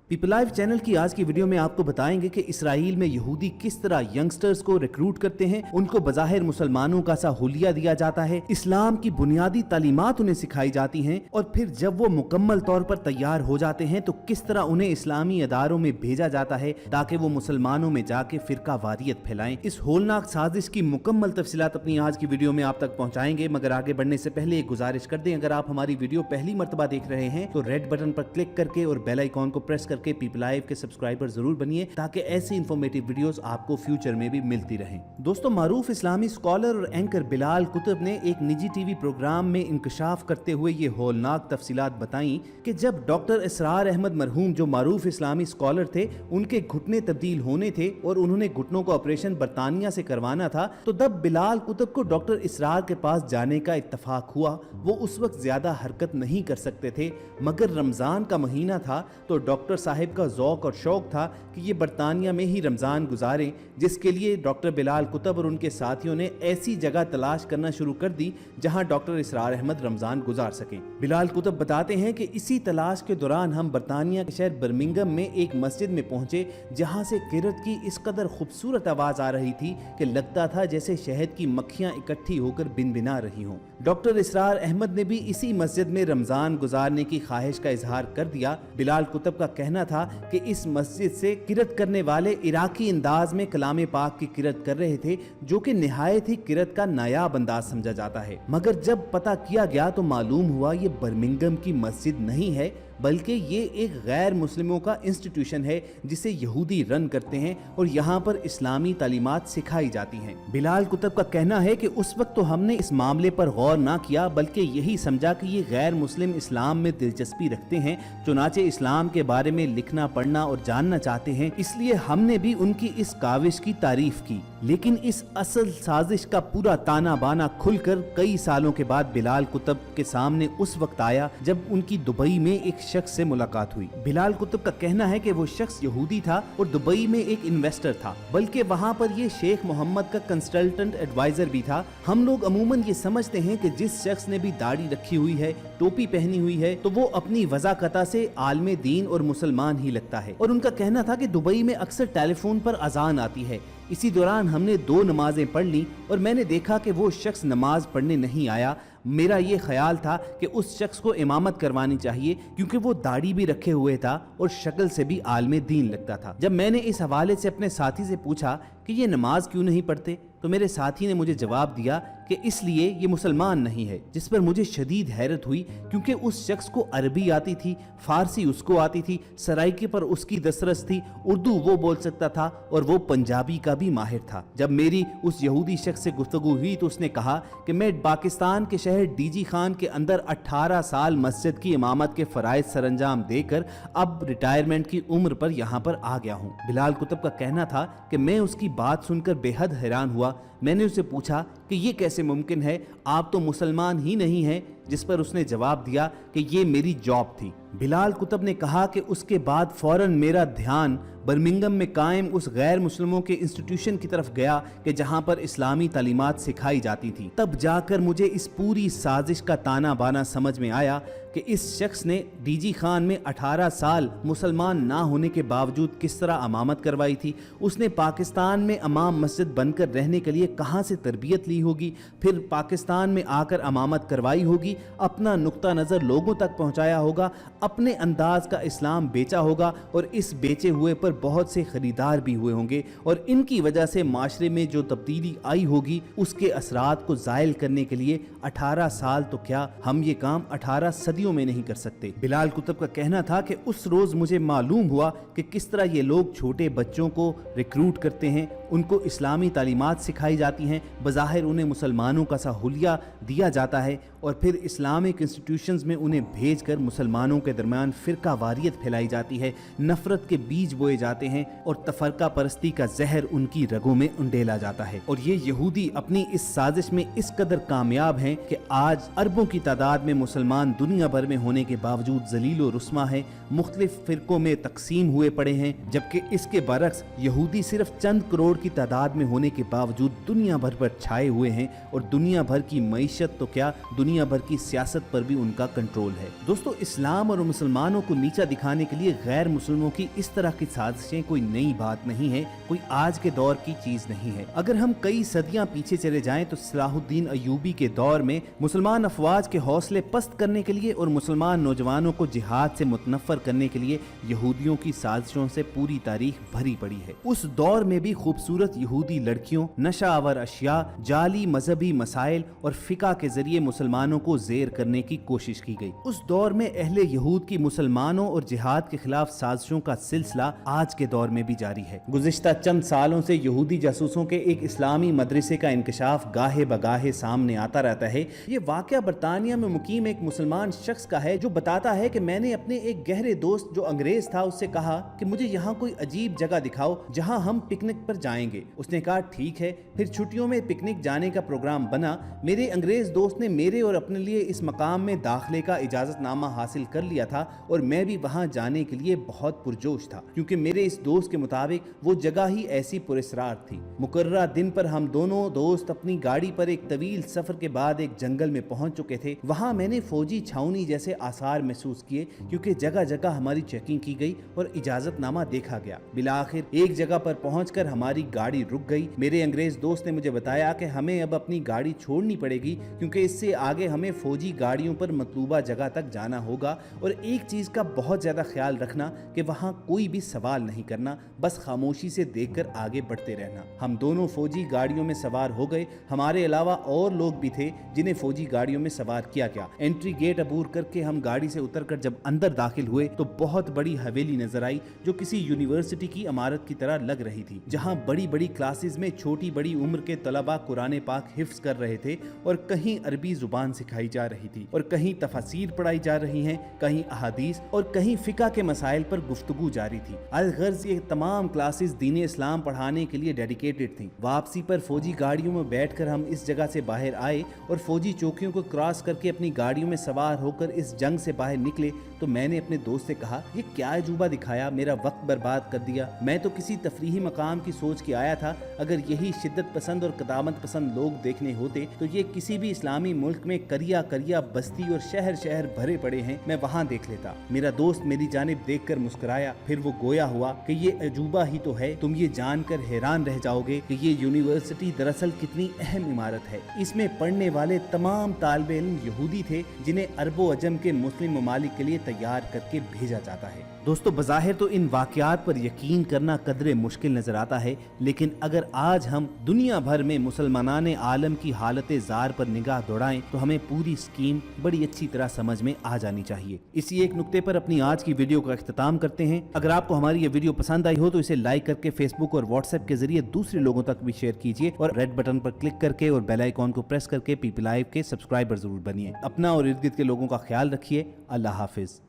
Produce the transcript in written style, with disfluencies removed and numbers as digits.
People live channel की आज की वीडियो में आपको बताएंगे कि इसराइल में यहूदी किस तरह यंगस्टर्स को रिक्रूट करते हैं, उनको बज़ाहिर मुसलमानों का सा हुलिया दिया जाता है, इस्लाम की बुनियादी तालीमात उन्हें सिखाई जाती हैं और फिर जब वो मुकम्मल तौर पर तैयार हो जाते हैं तो किस तरह उन्हें इस्लामी अदारों में भेजा जाता है ताकि वो मुसलमानों में जाके फिरका वारियत फैलाएं। इस होलनाक साजिश की मुकम्मल तफसीलात अपनी आज की वीडियो में आप तक पहुंचाएंगे, मगर आगे बढ़ने से पहले एक गुजारिश कर दें, अगर आप हमारी वीडियो पहली मर्तबा देख रहे हैं तो रेड बटन पर क्लिक करके और बेल आइकॉन को प्रेस करके पीपल लाइव के सब्सक्राइबर जरूर बनिए ताकि ऐसी इंफॉर्मेटिव वीडियोस आपको फ्यूचर में भी मिलती रहें। दोस्तों, मारूफ इस्लामी स्कॉलर और एंकर बिलाल कुतुब ने एक निजी टीवी प्रोग्राम में इंकशाफ करते हुए ये होलनाक तफसीलात बताई कि जब डॉक्टर इसरार अहमद मरहूम, जो मारूफ इस्लामी स्कॉलर थे, उनके घुटने तब्दील होने थे और उन्होंने घुटनों का ऑपरेशन बरतानिया से करवाना था, तो तब बिलाल कुतुब को डॉक्टर इसरार के पास जाने का इत्तफाक हुआ। वो उस वक्त ज्यादा हरकत नहीं कर सकते थे, मगर रमजान का महीना था तो डॉक्टर साहिब का ज़ौक़ और शौक़ था कि ये बरतानिया में ही रमज़ान गुजारें, जिसके लिए डॉक्टर बिलाल कुतुब और उनके साथियों ने ऐसी जगह तलाश करना शुरू कर दी जहां डॉक्टर इसरार अहमद रमज़ान गुजार सकें। बिलाल कुतुब बताते हैं कि इसी तलाश के दौरान हम बरतानिया के शहर बर्मिंघम में एक मस्जिद में पहुंचे जहां से किरत की इस कदर खूबसूरत आवाज़ आ रही थी कि लगता था जैसे शहद की मक्खियाँ इकट्ठी होकर बिनबिना रही हों। डॉक्टर इसरार अहमद ने भी इसी मस्जिद में रमज़ान गुजारने की ख्वाहिश का इजहार कर दिया। बिलाल कुतुब का कहना था कि इस मस्जिद से किरत करने वाले इराकी अंदाज में कलाम पाक की किरत कर रहे थे, जो कि निहायत ही किरत का नायाब अंदाज समझा जाता है। मगर जब पता किया गया तो मालूम हुआ ये बर्मिंघम की मस्जिद नहीं है, बल्कि ये एक गैर मुस्लिमों का इंस्टीट्यूशन है जिसे यहूदी रन करते हैं और यहाँ पर इस्लामी तालीमात सिखाई जाती हैं। बिलाल कुतुब का कहना है कि उस वक्त तो हमने इस मामले पर गौर ना किया, बल्कि यही समझा कि ये गैर मुस्लिम इस्लाम में दिलचस्पी रखते हैं, चुनाचे इस्लाम के बारे में लिखना पढ़ना और जानना चाहते हैं, इसलिए हमने भी उनकी इस काविश की तारीफ की। लेकिन इस असल साजिश का पूरा ताना बाना खुलकर कई सालों के बाद बिलाल कुतुब के सामने उस वक्त आया जब उनकी दुबई में एक शख्स से मुलाकात हुई। बिलाल कुतुब का कहना है कि वो शख्स यहूदी था और दुबई में एक इन्वेस्टर था, बल्कि वहाँ पर ये शेख मोहम्मद का कंसल्टेंट एडवाइजर भी था। हम लोग अमूमन ये समझते हैं कि जिस शख्स ने भी दाढ़ी रखी हुई है, टोपी पहनी हुई है, तो वो अपनी वज़ाकता से आलमे दीन और मुसलमान ही लगता है। और उनका कहना था कि दुबई में अक्सर टेलीफोन पर अजान आती है। इसी दौरान हमने 2 नमाजें पढ़ ली और मैंने देखा कि वो शख्स नमाज पढ़ने नहीं आया। मेरा ये ख्याल था कि उस शख्स को इमामत करवानी चाहिए क्योंकि वो दाढ़ी भी रखे हुए था और शक्ल से भी आलमे दीन लगता था। जब मैंने इस हवाले से अपने साथी से पूछा कि ये नमाज क्यों नहीं पढ़ते, तो मेरे साथी ने मुझे जवाब दिया कि इसलिए ये मुसलमान नहीं है, जिस पर मुझे शदीद हैरत हुई क्योंकि उस शख्स को अरबी आती थी, फारसी उसको आती थी, सराइकी पर उसकी दस्तरस थी, उर्दू वो बोल सकता था और वो पंजाबी का भी माहिर था। जब मेरी उस यहूदी शख्स से गुफ्तगू हुई तो उसने कहा कि मैं पाकिस्तान के शहर डीजी खान के अंदर 18 साल मस्जिद की इमामत के फराइज सरंजाम देकर अब रिटायरमेंट की उम्र पर यहाँ पर आ गया हूँ। बिलाल कुतुब का कहना था कि मैं उसकी बात सुनकर बेहद हैरान हुआ। मैंने उससे पूछा कि ये कैसे मुमकिन है, आप तो मुसलमान ही नहीं हैं, जिस पर उसने जवाब दिया कि ये मेरी जॉब थी। बिलाल कुतुब ने कहा कि उसके बाद फौरन मेरा ध्यान बर्मिंघम में कायम उस गैर मुस्लिमों के इंस्टीट्यूशन की तरफ गया कि जहां पर इस्लामी तालीमात सिखाई जाती थी। तब जाकर मुझे इस पूरी साजिश का ताना बाना समझ में आया कि इस शख्स ने डीजी खान में 18 साल मुसलमान ना होने के बावजूद किस तरह अमामत करवाई थी। उसने पाकिस्तान में अमाम मस्जिद बनकर रहने के लिए कहां से तरबियत ली होगी, फिर पाकिस्तान में आकर अमामत करवाई होगी, अपना नुक्ता नज़र लोगों तक पहुंचाया होगा, अपने अंदाज का इस्लाम बेचा होगा और इस बेचे हुए पर बहुत से खरीदार भी हुए होंगे और इनकी वजह से माशरे में जो तब्दीली आई होगी उसके असरात को ज़ायल करने के लिए 18 साल तो क्या, हम ये काम 18 सदियों में नहीं कर सकते। बिलाल कुतुब का कहना था कि उस रोज मुझे मालूम हुआ कि किस तरह ये लोग छोटे बच्चों को रिक्रूट करते हैं, उनको इस्लामी तालीमात सिखाई जाती हैं, बज़ाहिर उन्हें मुसलमानों का सा हुलिया दिया जाता है और फिर इस्लामिक इंस्टीट्यूशंस में उन्हें भेजकर मुसलमानों के दरमियान फिरका वारियत फैलाई जाती है, नफरत के बीज बोए जाते हैं और तफरका परस्ती का जहर उनकी रगों में उंडेला जाता है। और ये यहूदी अपनी इस साजिश में इस कदर कामयाब हैं कि आज अरबों की तादाद में मुसलमान दुनिया भर में होने के बावजूद जलील व रुस्मा है, मुख्तलिफ फिरकों में तकसीम हुए पड़े हैं, जबकि इसके बरक्स यहूदी सिर्फ चंद करोड़ करोड़ की तादाद में होने के बावजूद दुनिया भर पर छाए हुए हैं और दुनिया भर की मईशत तो क्या, दुनिया भर की सियासत पर भी उनका कंट्रोल है। दोस्तों, इस्लाम और मुसलमानों को नीचा दिखाने के लिए गैर मुस्लिमों की इस तरह की साजिशें कोई नई बात नहीं है, कोई आज के दौर की चीज नहीं है। अगर हम कई सदियां पीछे चले जाएं तो सलाहुद्दीन अय्यूबी के दौर में मुसलमान अफवाज के हौसले पस्त करने के लिए और मुसलमान नौजवानों को जिहाद से मुतनफर करने के लिए यहूदियों की साजिशों से पूरी तारीख भरी पड़ी है। उस दौर में भी खूबसूरत यहूदी लड़कियों, नशा आवर अशिया, जाली मजहबी मसाइल और फिका के जरिए मुसलमानों को जेर करने की कोशिश की गई। उस दौर में अहले यहूद की मुसलमानों और जिहाद के खिलाफ साजिशों का सिलसिला आज के दौर में भी जारी है। गुज़िश्ता चंद सालों से यहूदी जासूसों के एक इस्लामी मदरसे का इंकशाफ गाहे बगाहे सामने आता रहता है। ये वाकया बरतानिया में मुकीम एक मुसलमान शख्स का है जो बताता है कि मैंने अपने एक गहरे दोस्त जो अंग्रेज था उससे कहा कि मुझे यहाँ कोई अजीब जगह दिखाओ जहाँ हम पिकनिक पर जाएंगे। उसने कहा ठीक है। फिर छुट्टियों में पिकनिक जाने का प्रोग्राम बना। मेरे अंग्रेज दोस्त ने मेरे और अपने लिए इस मकाम में दाखिले का इजाजतनामा हासिल कर लिया था और मैं भी वहाँ जाने के लिए बहुत पुरजोश था, क्योंकि मेरे इस दोस्त के मुताबिक वो जगह ही ऐसी पुरस्रार थी। मुकर्ररा दिन पर हम दोनों दोस्त अपनी गाड़ी पर एक तवील सफर के बाद एक जंगल में पहुंच चुके थे। वहां मैंने फौजी छावनी जैसे आसार महसूस किए, क्योंकि जगह जगह हमारी चेकिंग की गई और इजाजतनामा देखा गया। बिलाखिर एक जगह पर पहुंचकर हमारी गाड़ी रुक गई। मेरे अंग्रेज दोस्त ने मुझे बताया कि हमें अब अपनी गाड़ी छोड़नी पड़ेगी, क्योंकि इससे आगे हमें फौजी गाड़ियों पर मतलूबा जगह तक जाना होगा। और एक चीज का बहुत ज्यादा ख्याल रखना कि वहां कोई भी सवाल नहीं करना, बस खामोशी से देखकर आगे बढ़ते रहना। हम दोनों फौजी गाड़ियों में सवार हो गए। हमारे अलावा और लोग भी थे जिन्हें फौजी गाड़ियों में सवार किया गया। एंट्री गेट अबूर करके हम गाड़ी से उतरकर जब अंदर दाखिल हुए तो बहुत बड़ी हवेली नजर आई जो किसी यूनिवर्सिटी की इमारत की तरह लग रही थी, जहां बड़ी बड़ी क्लासेस में छोटी बड़ी उम्र के तलबा कुरान पाक हिफ्ज कर रहे थे और कहीं अरबी जुबान सिखाई जा रही थी और कहीं तफसीर पढ़ाई जा रही हैं, कहीं अहादीस और कहीं फिका के मसाइल पर गुफ्तगू जारी थी। अलगर्ज ये तमाम क्लासेस दीन इस्लाम पढ़ाने के लिए डेडिकेटेड थी। वापसी पर फौजी गाड़ियों में बैठकर हम इस जगह से बाहर आए और फौजी चौकियों को क्रॉस करके अपनी गाड़ियों में सवार होकर इस जंग से बाहर निकले तो मैंने अपने दोस्त से कहा, ये क्या अजूबा दिखाया, मेरा वक्त बर्बाद कर दिया। मैं तो किसी तफरीही मकाम की सोच के आया था। अगर यही शिद्दत पसंद और कदामत पसंद लोग देखने होते तो ये किसी भी इस्लामी मुल्क में करिया करिया बस्ती और शहर शहर भरे पड़े हैं, मैं वहाँ देख लेता। मेरा दोस्त मेरी जानिब देखकर मुस्कुराया, फिर वो गोया हुआ कि ये अजूबा ही तो है। तुम ये जानकर हैरान रह जाओगे कि ये यूनिवर्सिटी दरअसल कितनी अहम इमारत है। इसमें पढ़ने वाले तमाम तालिबे इल्म यहूदी थे जिन्हें अरबो अजम के मुस्लिम ममालिक के लिए तैयार करके भेजा जाता है। दोस्तों, बज़ाहिर तो इन वाक़यात पर यकीन करना कदरे मुश्किल नजर आता है, लेकिन अगर आज हम दुनिया भर में मुसलमानाने आलम की हालत ज़ार पर निगाह दौड़ाएं तो हमें पूरी स्कीम बड़ी अच्छी तरह समझ में आ जानी चाहिए। इसी एक नुक्ते पर अपनी आज की वीडियो का इख्तिताम करते हैं। अगर आपको हमारी ये वीडियो पसंद आई हो तो इसे लाइक करके फेसबुक और व्हाट्सएप के जरिए दूसरे लोगों तक भी शेयर कीजिए और रेड बटन पर क्लिक करके और बेल आइकॉन को प्रेस करके पीपल लाइव के सब्सक्राइबर जरूर बनिए। अपना और इर्द गिर्द के लोगों का ख्याल रखिए। अल्लाह हाफिज।